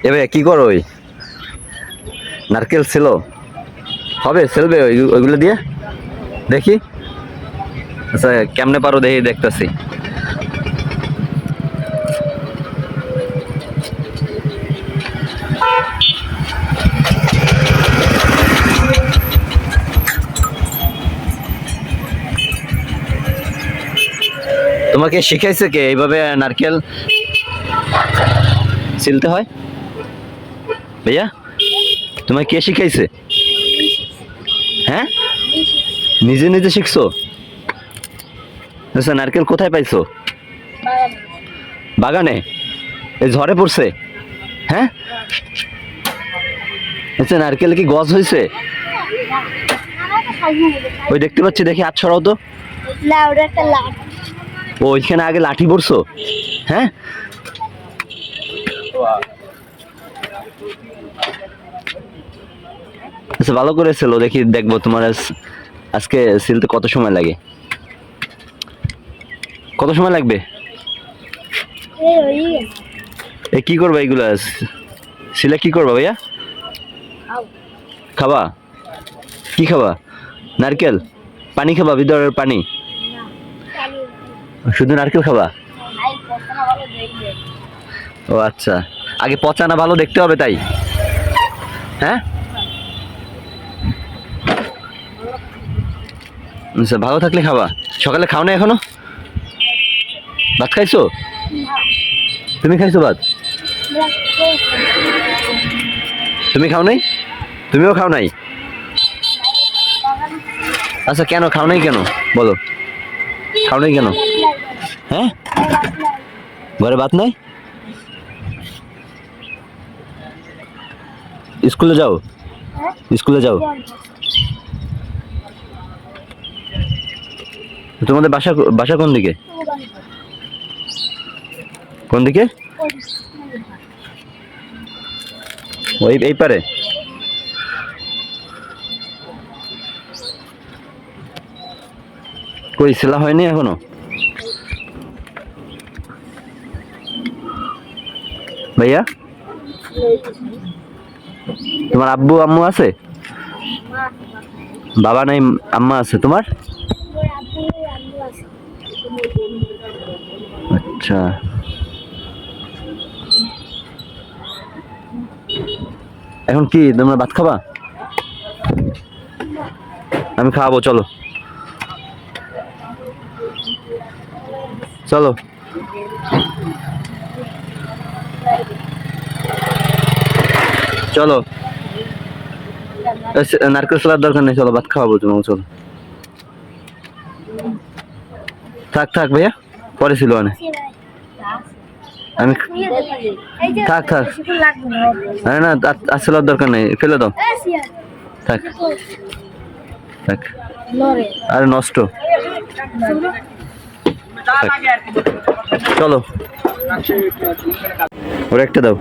এ ভাই কি করো? ওই নারকেল ছিল হবে সেলবে ওইগুলো দিয়ে দেখি। আচ্ছা কেমনে পারো দেখি, দেখতেছি। তোমাকে শিখাইছে কে এইভাবে নারকেল ছিলতে হয়? ভাইয়া তোমাকে কে শিখাইছে? হ্যাঁ, নিজে নিজে শিখছো? আচ্ছা নারকেল কোথায় পাইছো? বাগানে? এই ঝড়ে পড়ছে? হ্যাঁ। আচ্ছা নারকেল কি গছ হয়েছে? ওই দেখতে পাচ্ছি, দেখি হাত ছড়াও তো। ওইখানে আগে লাঠি পড়ছো? হ্যাঁ। আচ্ছা ভালো করে ছিল দেখি, দেখবো তোমার আজকে সিলতে কত সময় লাগে। কত সময় লাগবে? এ কি করবা এগুলা সিলে? কি করবা ভাইয়া? খাবা? কি খাবা? নারকেল পানি খাবা? ভিতরের পানি? শুধু নারকেল খাবা? ও আচ্ছা, আগে পচা না ভালো দেখতে হবে তাই? হ্যাঁ। আচ্ছা ভালো থাকলে খাবা। সকালে খাও না এখনো? ভাত খাইছো? তুমি খাইছো ভাত? তুমি খাও নাই? তুমিও খাও নাই? আচ্ছা কেন খাও নাই কেন বলো? খাও নাই কেন? হ্যাঁ, ঘরে ভাত নাই? স্কুলে যাও? স্কুলে যাও? তোমাদের বাসা বাসা কোন দিকে? কোন দিকে? ওই এই পারে? কই সেলা হয়নি এখনো? ভাইয়া তোমার আব্বু আম্মু আছে? বাবা নাই, আম্মা আছে তোমার? আচ্ছা এখন কি তোমরা ভাত খাবা? আমি খাওয়াবো, চলো চলো। চলো নারকেল ছোলার দরকার নেই, চলো ভাত খাওয়াবো তোমাকে, চলো। থাক থাক ভাইয়া, পরে ছিল অনেক। আমি থাক থাক, আরে না আসলে দরকার নেই, ফেলে দাও। থাক থাক, আরে নষ্ট। চলো ওরা একটা দাও,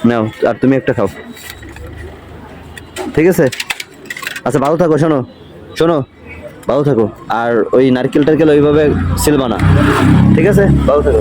নাও আর তুমি একটা খাও, ঠিক আছে? আচ্ছা ভালো থাকো, শোনো শোনো, ভালো থাকো। আর ওই নারকেল টারকেল ওইভাবে ছিলবা না, ঠিক আছে? ভালো থাকো।